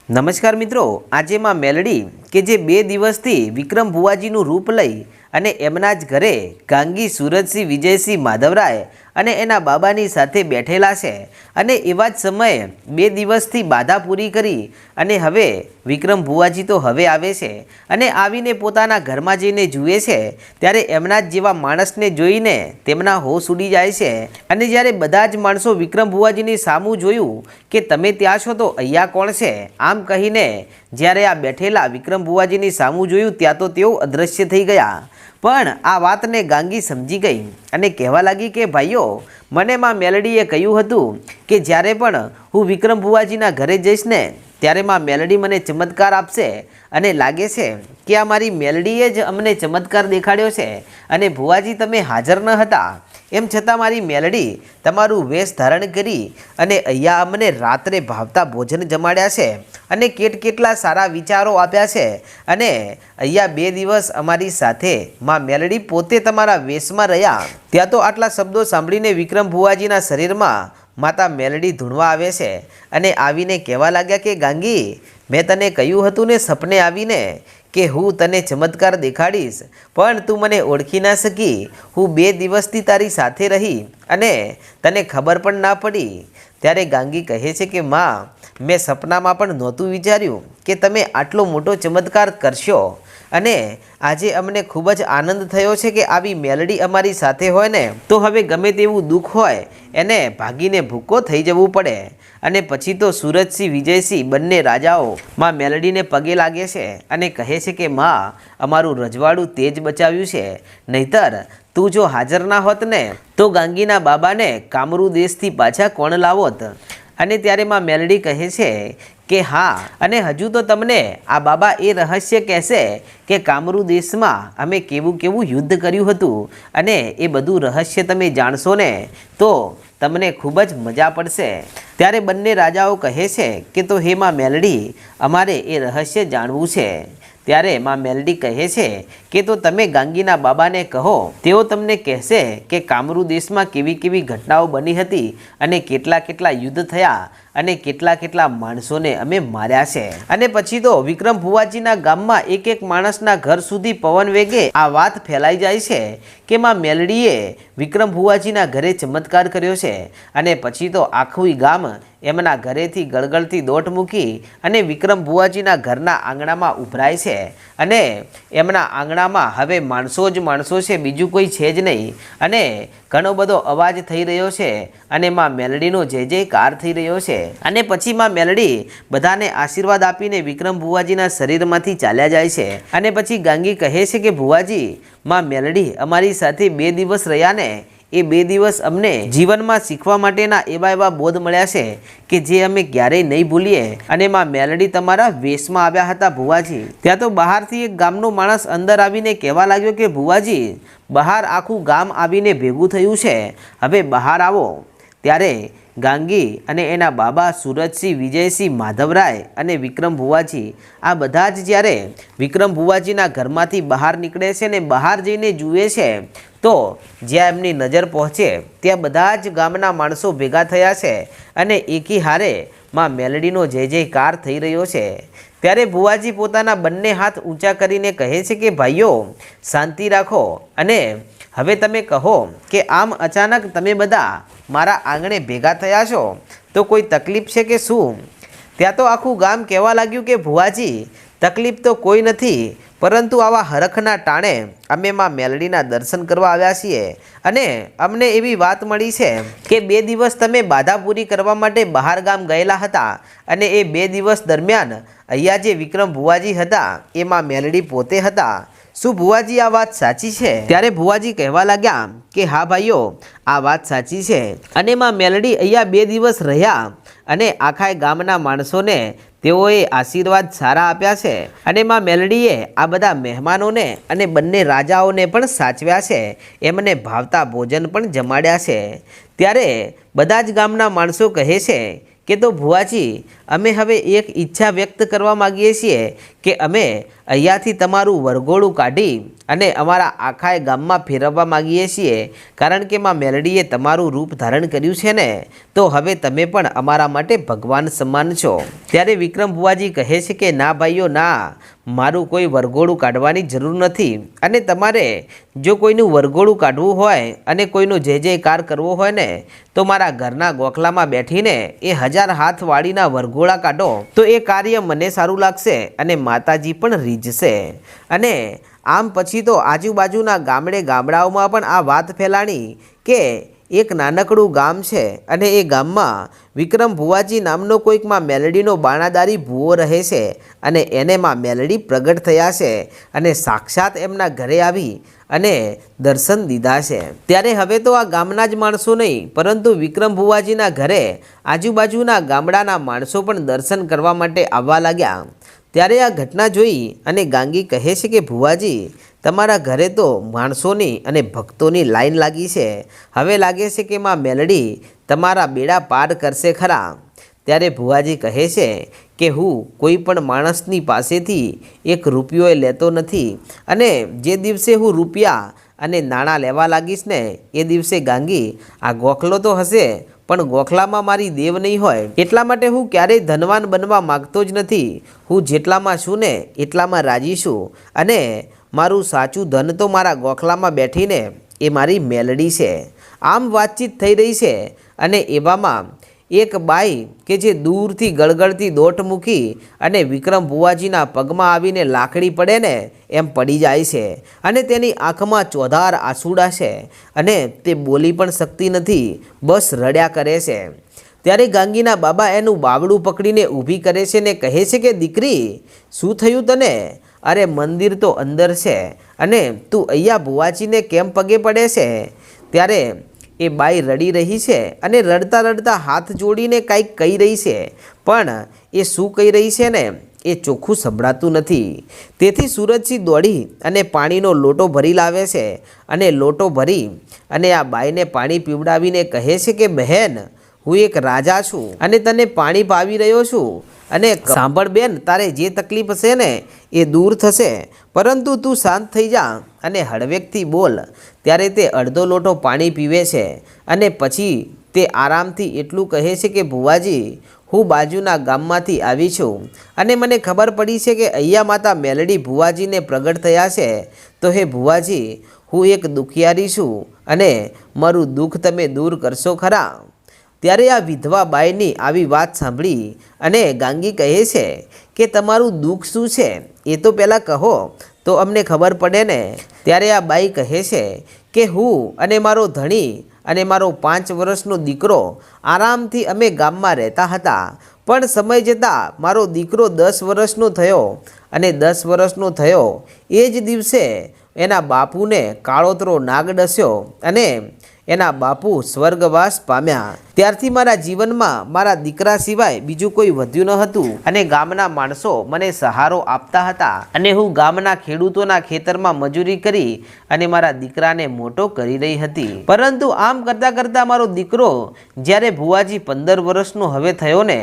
નમસ્કાર મિત્રો, આજે માં મેલડી કે જે 2 દિવસથી વિક્રમ ભુવાજીનું રૂપ લઈ અને એમના જ ઘરે ગાંગી સુરજસિંહ વિજયસિંહ માધવરાય અને એના બાબાની સાથે બેઠેલા છે અને એવા જ સમયે 2 દિવસથી બાધા પૂરી કરી અને હવે વિક્રમ ભુવાજી તો હવે આવે છે અને આવીને પોતાના ઘરમાં જઈને જુએ છે ત્યારે એમના જ જેવા માણસને જોઈને તેમના હોશ ઉડી જાય છે અને જ્યારે બધા જ માણસો વિક્રમ ભુવાજીની સામું જોયું કે તમે ત્યાં છો તો અહીંયા કોણ છે આમ કહીને જ્યારે આ બેઠેલા વિક્રમ ભુવાજીની સામું જોયું ત્યાં તો તેઓ અદૃશ્ય થઈ ગયા। પણ આ વાતને ગાંગી સમજી ગઈ અને કહેવા લાગી કે ભાઈઓ, મને માં મેલડીએ કહ્યું હતું કે જ્યારે પણ હું વિક્રમ ભુવાજીના ઘરે જઈશ ને ત્યારે માં મેલડી મને ચમત્કાર આપશે અને લાગે છે કે આ મારી મેલડીએ જ અમને ચમત્કાર દેખાડ્યો છે અને ભુવાજી તમે હાજર ન હતા એમ છતાં મારી મેલડી તમારું વેશ ધારણ કરી અને અહીંયા અમને રાત્રે ભાવતા ભોજન જમાડ્યા છે અને કેટલા સારા વિચારો આપ્યા છે અને અહીંયા 2 દિવસ અમારી સાથે માં મેલડી પોતે તમારા વેશમાં રહ્યા। ત્યાં તો આટલા શબ્દો સાંભળીને વિક્રમ ભુવાજીના શરીરમાં માતા મેલડી ધૂણવા આવે છે અને આવીને કહેવા લાગ્યા કે ગાંગી, મેં તને કહ્યું હતું ને સપને આવીને કે હું તને ચમત્કાર દેખાડીશ, પણ તું મને ઓળખી ના શકી। હું 2 દિવસથી તારી સાથે રહી અને તને ખબર પણ ના પડી। ત્યારે ગાંગી કહે છે કે માં, મેં સપનામાં પણ નહોતું વિચાર્યું કે તમે આટલો મોટો ચમત્કાર કરશો અને આજે અમને ખૂબ જ આનંદ થયો છે કે આવી મેલડી અમારી સાથે હોય ને તો હવે ગમે તેવું દુઃખ હોય એને ભાગીને ભૂકો થઈ જવું પડે। અને પછી તો સુરજસિંહ વિજયસિંહ બંને રાજાઓ માં મેલડીને પગે લાગે છે અને કહે છે કે માં, અમારું રજવાડું તે જ બચાવ્યું છે, નહીતર તું જો હાજર ના હોત ને તો ગાંગીના બાબાને કામરૂ દેશથી પાછા કોણ લાવોત। અને ત્યારે માં મેલડી કહે છે કે હા, અને હજુ તો તમને આ બાબા એ રહસ્ય કહેશે કે કામરૂ દેશમાં અમે કેવું યુદ્ધ કર્યું હતું અને એ બધું રહસ્ય તમે જાણશો ને તો તમને ખૂબ જ મજા પડશે। ત્યારે બંને રાજાઓ કહે છે કે તો હે માં મેલડી, અમારે એ રહસ્ય જાણવું છે। ત્યારે માં મેલડી કહે છે કે તો તમે ગાંગીના બાબાને કહો, તેઓ તમને કહેશે કે કામરૂ દેશમાં કેવી ઘટનાઓ બની હતી અને કેટલા યુદ્ધ થયા અને કેટલા માણસોને અમે માર્યા છે। અને પછી તો વિક્રમ ભુવાજીના ગામમાં એક માણસના ઘર સુધી પવન વેગે આ વાત ફેલાઈ જાય છે કે માં મેલડીએ વિક્રમ ભુવાજીના ઘરે ચમત્કાર કર્યો છે અને પછી તો આખું ગામ એમના ઘરેથી ગળગળતી દોટ મૂકી અને વિક્રમ ભુવાજીના ઘરના આંગણામાં ઉભરાય છે અને એમના આંગણામાં હવે માણસો જ માણસો છે, બીજું કોઈ છે જ નહીં અને ઘણો બધો અવાજ થઈ રહ્યો છે અને માં મેલડીનો જય જયકાર થઈ રહ્યો છે। અને પછી માં મેલડી બધાને આશીર્વાદ આપીને વિક્રમ ભુવાજીના શરીરમાંથી ચાલ્યા જાય છે અને પછી ગાંગી કહે છે કે ભુવાજી, માં મેલડી અમારી સાથે 2 દિવસ રહ્યા ને એ 2 દિવસ અમને જીવનમાં શીખવા માટેના એવા બોધ મળ્યા છે કે જે અમે ક્યારેય નહીં ભૂલીએ। અને માં મેલડી તમારા વેશમાં આવ્યા હતા ભુવાજી। ત્યાં તો બહારથી એક ગામનો માણસ અંદર આવીને કહેવા લાગ્યો કે ભુવાજી, બહાર આખું ગામ આવીને ભેગું થયું છે, હવે બહાર આવો। ત્યારે ગાંગી અને એના બાબા સુરજસિંહ વિજયસિંહ માધવરાય અને વિક્રમ ભુવાજી આ બધા જ જ્યારે વિક્રમ ભુવાજીના ઘરમાંથી બહાર નીકળે છે ને બહાર જઈને જુએ છે તો જ્યાં એમની નજર પહોંચે ત્યાં બધા જ ગામના માણસો ભેગા થયા છે અને એકી હારે માં મેલડીનો જય જયકાર થઈ રહ્યો છે। ત્યારે ભુવાજી પોતાના બંને હાથ ઊંચા કરીને કહે છે કે ભાઈઓ, શાંતિ રાખો અને હવે તમે કહો કે આમ અચાનક તમે બધા મારા આંગણે ભેગા થયા છો તો કોઈ તકલીફ છે કે શું? ત્યાં તો આખું ગામ કહેવા લાગ્યું કે ભુવાજી, તકલીફ તો કોઈ નથી, પરંતુ આવા હરખના ટાણે અમે માં મેલડીના દર્શન કરવા આવ્યા છીએ અને અમને એવી વાત મળી છે કે 2 દિવસ તમે બાધા પૂરી કરવા માટે બહાર ગામ ગયેલા હતા અને એ 2 દિવસ દરમિયાન અહીંયા જે વિક્રમ ભુવાજી હતા એ માં મેલડી પોતે હતા। શું ભુવાજી આ વાત સાચી છે? ત્યારે ભુવાજી કહેવા લાગ્યા કે હા ભાઈઓ, આ વાત સાચી છે અને માં મેલડી અહીંયા 2 દિવસ રહ્યા અને આખા ગામના માણસોને તેઓએ આશીર્વાદ સારા આપ્યા છે અને માં મેલડીએ આ બધા મહેમાનોને અને બંને રાજાઓને પણ સાચવ્યા છે, એમને ભાવતા ભોજન પણ જમાડ્યા છે। ત્યારે બધા જ ગામના માણસો કહે છે કે તો ભુવાજી, અમે હવે એક ઈચ્છા વ્યક્ત કરવા માગીએ છીએ કે અમે અહીંયાથી તમારું વરઘોડું કાઢી અને અમારા આખા ગામમાં ફેરવવા માગીએ છીએ, કારણ કે માં મેલડીએ તમારું રૂપ ધારણ કર્યું છે ને, તો હવે તમે પણ અમારા માટે ભગવાન સમાન છો. ત્યારે વિક્રમ ભુવાજી કહે છે કે ના ભાઈઓ ના, મારું કોઈ વરઘોડું કાઢવાની જરૂર નથી, અને તમારે જો કોઈનું વરઘોડું કાઢવું હોય અને કોઈનો જય જયકાર કરવો હોય ને, તો મારા ઘરના ગોખલામાં બેઠીને એ 1000 હાથ વાળીના વરઘોડા કાઢો, તો એ કાર્ય મને સારું લાગશે અને માતાજી પણ રીઝશે. અને આમ પછી તો આજુબાજુના ગામડાઓમાં પણ આ વાત ફેલાણી કે એક નાનકડું ગામ છે અને એ ગામમાં વિક્રમ ભુવાજી નામનો કોઈક માં મેલડીનો બાણાદારી ભૂવો રહે છે, અને એને માં મેલડી પ્રગટ થયા છે અને સાક્ષાત એમના ઘરે આવી અને દર્શન દીધા છે. ત્યારે હવે તો આ ગામના જ માણસો નહીં, પરંતુ વિક્રમ ભુવાજીના ઘરે આજુબાજુના ગામડાના માણસો પણ દર્શન કરવા માટે આવવા લાગ્યા. ત્યારે આ ઘટના જોઈ અને ગાંગી કહે છે કે ભુવાજી, તમારા ઘરે તો માણસોની અને ભક્તોની લાઈન લાગી છે, હવે લાગે છે કે માં મેલડી તમારા બેડા પાર કરશે ખરા. ત્યારે ભુવાજી કહે છે કે હું કોઈ પણ માણસની પાસેથી 1 રૂપિયો લેતો નથી, અને જે દિવસે હું રૂપિયા અને નાણાં લેવા લાગીશ ને, એ દિવસે ગાંગી આ ગોખલો તો હશે પણ ગોખલામાં મારી દેવ નહીં હોય. એટલા માટે હું ક્યારેય ધનવાન બનવા માગતો જ નથી. હું જેટલામાં છું ને એટલામાં રાજી છું, અને મારું સાચું ધન તો મારા ગોખલામાં બેઠીને એ મારી મેલડી છે. આમ વાતચીત થઈ રહી છે અને એવામાં એક બાઈ કે જે દૂરથી ગળગળતી દોટ મૂકી અને વિક્રમ ભુવાજીના પગમાં આવીને લાકડી પડે ને એમ પડી જાય છે, અને તેની આંખમાં ચોધાર આંસુડા છે અને તે બોલી પણ શકતી નથી, બસ રડ્યા કરે છે. ત્યારે ગાંગીના બાબા એનું બાવડું પકડીને ઊભી કરે છે ને કહે છે કે દીકરી, શું થયું તને? અરે મંદિર તો અંદર છે અને તું અહીંયા ભુવાજીને કેમ પગે પડે છે? ત્યારે એ બાઈ રડી રહી છે અને રડતા રડતા હાથ જોડીને કંઈક કહી રહી છે, પણ એ શું કહી રહી છે ને એ ચોખ્ખું સંભળાતું નથી. તેથી સુરજસિંહ દોડી અને પાણીનો લોટો ભરી લાવે છે, અને લોટો ભરી અને આ બાઈને પાણી પીવડાવીને કહે છે કે બહેન, હું એક રાજા છું અને તને પાણી પાવી રહ્યો છું, અને સાંભળ બેન, તારે જે તકલીફ હશે ને એ દૂર થશે, પરંતુ તું શાંત થઈ જા અને હળવેકથી બોલ. ત્યારે તે અડધો લોટો પાણી પીવે છે અને પછી તે આરામથી એટલું કહે છે કે ભુવાજી, હું બાજુના ગામમાંથી આવી છું અને મને ખબર પડી છે કે અહીંયા માતા મેલડી ભુવાજીને પ્રગટ થયા છે, તો હે ભુવાજી, હું એક દુખિયારી છું અને મારું દુઃખ તમે દૂર કરશો ખરા? ત્યારે આ વિધવા બાઈની આવી વાત સાંભળી અને ગાંગી કહે છે કે તમારું દુઃખ શું છે એ તો પહેલાં કહો, તો અમને ખબર પડે ને. ત્યારે આ બાઈ કહે છે કે હું અને મારો ધણી અને મારો 5 વર્ષનો દીકરો આરામથી અમે ગામમાં રહેતા હતા, પણ સમય જતાં મારો દીકરો 10 વર્ષનો થયો, અને 10 વર્ષનો થયો એ જ દિવસે એના બાપુને કાળોતરો નાગ ડસ્યો અને એના બાપુ સ્વર્ગવાસ પામ્યા. ત્યારથી મારા જીવનમાં મારા દીકરા સિવાય બીજું કોઈ વધ્યું ન હતું, અને ગામના માણસો મને સહારો આપતા હતા, અને હું ગામના ખેડૂતોના ખેતરમાં મજૂરી કરી અને મારા દીકરાને મોટો કરી રહી હતી. પરંતુ આમ કરતાં કરતાં મારો દીકરો જ્યારે ભુવાજી 15 વર્ષનો હવે થયો ને,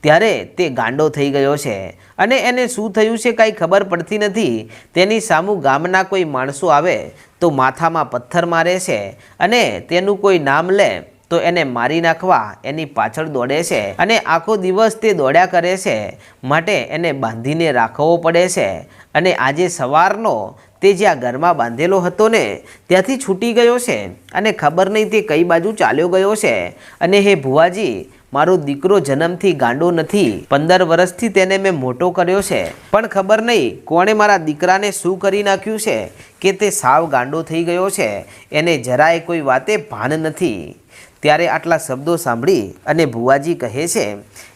ત્યારે તે ગાંડો થઈ ગયો છે, અને એને શું થયું છે કાંઈ ખબર પડતી નથી. તેની સામું ગામના કોઈ માણસો આવે તો માથામાં પથ્થર મારે છે, અને તેનું કોઈ નામ લે તો એને મારી નાખવા એની પાછળ દોડે છે, અને આખો દિવસ તે દોડ્યા કરે છે, માટે એને બાંધીને રાખવો પડે છે. અને આજે સવારનો તે જ્યાં ઘરમાં બાંધેલો હતો ને ત્યાંથી છૂટી ગયો છે, અને ખબર નહીં તે કઈ બાજુ ચાલ્યો ગયો છે. અને હે ભુવાજી, મારો દીકરો જન્મથી ગાંડો નથી, 15 વર્ષથી તેને મેં મોટો કર્યો છે, પણ ખબર નહીં કોણે મારા દીકરાને શું કરી નાખ્યું છે કે તે સાવ ગાંડો થઈ ગયો છે, એને જરાય કોઈ વાતે ભાન નથી. ત્યારે આટલા શબ્દો સાંભળી અને ભુવાજી કહે છે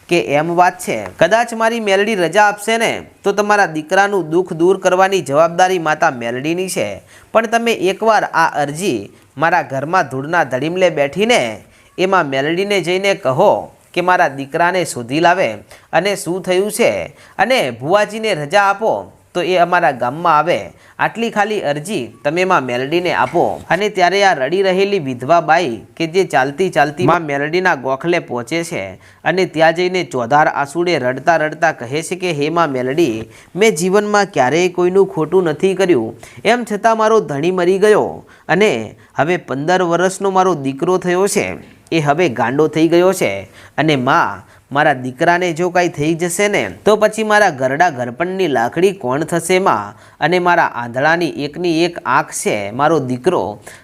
કે એમ વાત છે, કદાચ મારી મેલડી રજા આપશે ને તો તમારા દીકરાનું દુઃખ દૂર કરવાની જવાબદારી માતા મેલડીની છે, પણ તમે એકવાર આ અરજી મારા ઘરમાં ધૂળના ધડીમલે બેઠીને એમાં મેલડીને જઈને કહો કે મારા દીકરાને શોધી લાવે અને શું થયું છે, અને ભુવાજીને રજા આપો, તો એ અમારા ગામમાં આવે, આટલી ખાલી અરજી તમે માં મેલડીને આપો. અને ત્યારે આ રડી રહેલી વિધવા બાઈ કે જે ચાલતી ચાલતી માં મેલડીના ગોખલે પહોંચે છે અને ત્યાં જઈને ચોધાર આંસુડે રડતા રડતા કહે છે કે હે માં મેલડી, મેં જીવનમાં ક્યારેય કોઈનું ખોટું નથી કર્યું, એમ છતાં મારો ધણી મરી ગયો અને હવે 15 વર્ષનો મારો દીકરો થયો છે, એ હવે ગાંડો થઈ ગયો છે. અને માં, મારા દીકરાને જો કાંઈ થઈ જશે ને તો પછી મારા ઘરડા ઘરપણની લાકડી કોણ થશે માં? અને મારા આંધળાની એકની એક આંખ છે મારો દીકરો,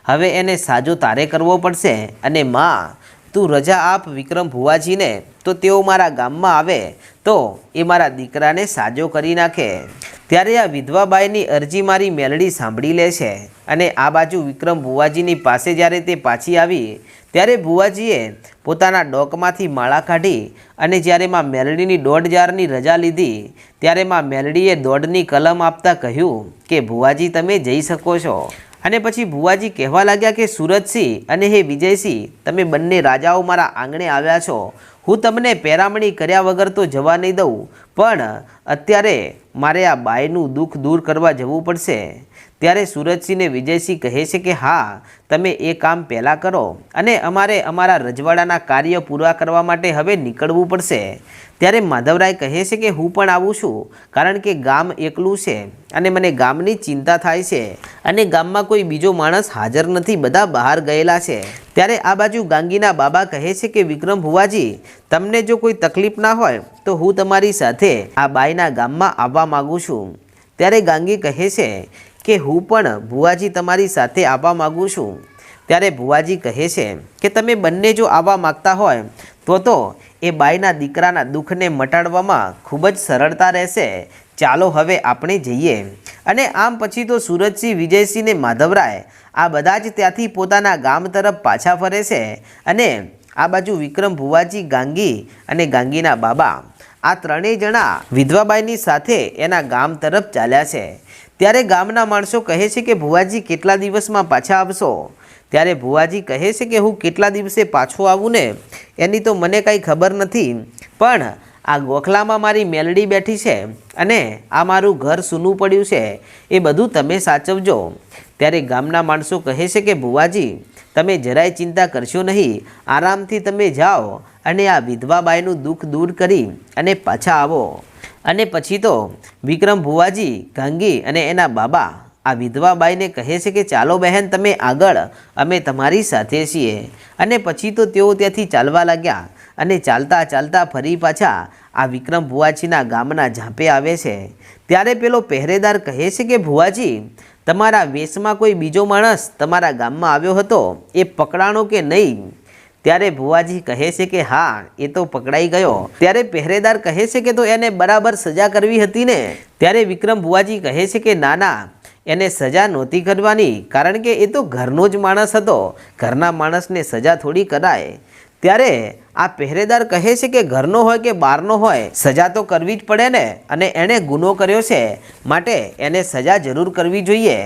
હવે એને સાજો તારે કરવો પડશે. અને માં, તું રજા આપ વિક્રમ ભુવાજીને, તો તેઓ મારા ગામમાં આવે તો એ મારા દીકરાને સાજો કરી નાખે. ત્યારે આ વિધવા બાઈની અરજી મારી મેલડી સાંભળી લે છે અને આ બાજુ વિક્રમ ભુવાજીની પાસે જ્યારે તે પાછી આવી ત્યારે ભુવાજીએ પોતાના ડોકમાંથી માળા કાઢી અને જ્યારે માં મેલડીની 1.5 જારની રજા લીધી ત્યારે માં મેલડીએ 1.5ની કલમ આપતા કહ્યું કે ભુવાજી તમે જઈ શકો છો. અને પછી ભુવાજી કહેવા લાગ્યા કે સુરતસિંહ અને હે વિજયસિંહ, તમે બંને રાજાઓ મારા આંગણે આવ્યા છો, હું તમને પેરામણી કર્યા વગર તો જવા નહીં દઉં, પણ અત્યારે મારે આ બાઈનું દુઃખ દૂર કરવા જવું પડશે. ત્યારે સુરજસિંહ ને વિજયસિંહ કહે છે કે હા, તમે એ કામ પહેલાં કરો અને અમારે અમારા રજવાડાના કાર્ય પૂરા કરવા માટે હવે નીકળવું પડશે. ત્યારે માધવરાય કહે છે કે હું પણ આવું છું, કારણ કે ગામ એકલું છે અને મને ગામની ચિંતા થાય છે અને ગામમાં કોઈ બીજો માણસ હાજર નથી, બધા બહાર ગયેલા છે. ત્યારે આ બાજુ ગાંગીના બાબા કહે છે કે વિક્રમ ભુવાજી, તમને જો કોઈ તકલીફ ના હોય તો હું તમારી સાથે આ બાઈના ગામમાં આવવા માગું છું. ત્યારે ગાંગી કહે છે કે હું પણ ભુવાજી તમારી સાથે આવવા માગું છું. ત્યારે ભુવાજી કહે છે કે તમે બંને જો આવવા માગતા હોય તો એ બાઈના દીકરાના દુઃખને મટાડવામાં ખૂબ જ સરળતા રહેશે. ચાલો હવે આપણે જઈએ. અને આમ પછી તો સુરજસિંહ, વિજયસિંહ ને માધવરાય આ બધા જ ત્યાંથી પોતાના ગામ તરફ પાછા ફરે છે. અને આ બાજુ વિક્રમ ભુવાજી, ગાંગી અને ગાંગીના બાબા આ ત્રણેય જણા વિધવાબાઈની સાથે એના ગામ તરફ ચાલ્યા છે. ત્યારે ગામના માણસો કહે છે કે ભુવાજી કેટલા દિવસમાં પાછા આવશો? ત્યારે ભુવાજી કહે છે કે હું કેટલા દિવસે પાછો આવું ને એની તો મને કાંઈ ખબર નથી, પણ આ ગોખલામાં મારી મેલડી બેઠી છે અને આ મારું ઘર સૂનું પડ્યું છે, એ બધું તમે સાચવજો. ત્યારે ગામના માણસો કહે છે કે ભુવાજી તમે જરાય ચિંતા કરશો નહીં, આરામથી તમે જાઓ અને આ વિધવા બાઈનું દુઃખ દૂર કરી અને પાછા આવો. અને પછી તો વિક્રમ ભુવાજી, ગાંગી અને એના બાબા આ વિધવા બાઈને કહે છે કે ચાલો બહેન તમે આગળ, અમે તમારી સાથે છીએ. અને પછી તો તેઓ ત્યાંથી ચાલવા લાગ્યા અને ચાલતા ચાલતા ફરી પાછા આ વિક્રમ ભુવાજીના ગામના ઝાંપે આવે છે. ત્યારે પેલો પહેરેદાર કહે છે કે ભુવાજી, તમારા વેશમાં કોઈ બીજો માણસ તમારા ગામમાં આવ્યો હતો, એ પકડાણો કે નહીં? ત્યારે ભુવાજી કહે છે કે હા, એ તો પકડાઈ ગયો. ત્યારે પહેરેદાર કહે છે કે તો એને બરાબર સજા કરવી હતી ને? ત્યારે વિક્રમ ભુવાજી કહે છે કે ના ના, એને સજા નહોતી કરવાની, કારણ કે એ તો ઘરનો જ માણસ હતો, ઘરના માણસને સજા થોડી કરાય. ત્યારે આ પહેરેદાર કહે છે કે ઘરનો હોય કે બહારનો હોય, સજા તો કરવી જ પડે ને, અને એણે ગુનો કર્યો છે માટે એને સજા જરૂર કરવી જોઈએ.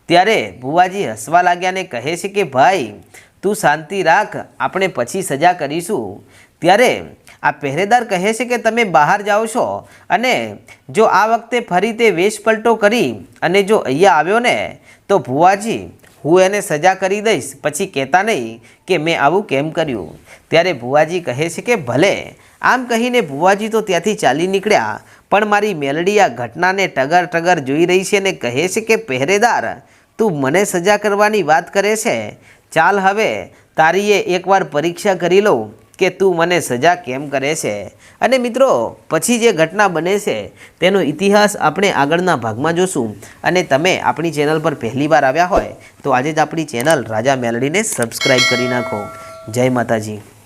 ત્યારે ભુવાજી હસવા લાગ્યા ને કહે છે કે ભાઈ તું શાંતિ રાખ, આપણે પછી સજા કરીશું. ત્યારે આ પહેરેદાર કહે છે કે તમે બહાર જાઓ છો અને જો આ વખતે ફરી તે વેશ પલટો કરી અને જો અહીંયા આવ્યો ને તો ભુવાજી હું એને સજા કરી દઈશ, પછી કહેતા નહીં કે મેં આવું કેમ કર્યું. ત્યારે ભુવાજી કહે છે કે ભલે. આમ કહીને ભુવાજી તો ત્યાંથી ચાલી નીકળ્યા. પણ મારી મેલડી આ ઘટનાને ટગર ટગર જોઈ રહી છે ને કહે છે કે પહેરેદાર, તું મને સજા કરવાની વાત કરે છે, ચાલ હવે તારી એ એકવાર પરીક્ષા કરી લઉં કે તું મને સજા કેમ કરે છે. અને મિત્રો પછી જે ઘટના બને છે તેનો ઇતિહાસ આપણે આગળના ભાગમાં જોશું. અને તમે આપણી ચેનલ પર પહેલીવાર આવ્યા હોય તો આજે જ આપણી ચેનલ રાજા મેલડીને સબસ્ક્રાઈબ કરી નાખો. જય માતાજી.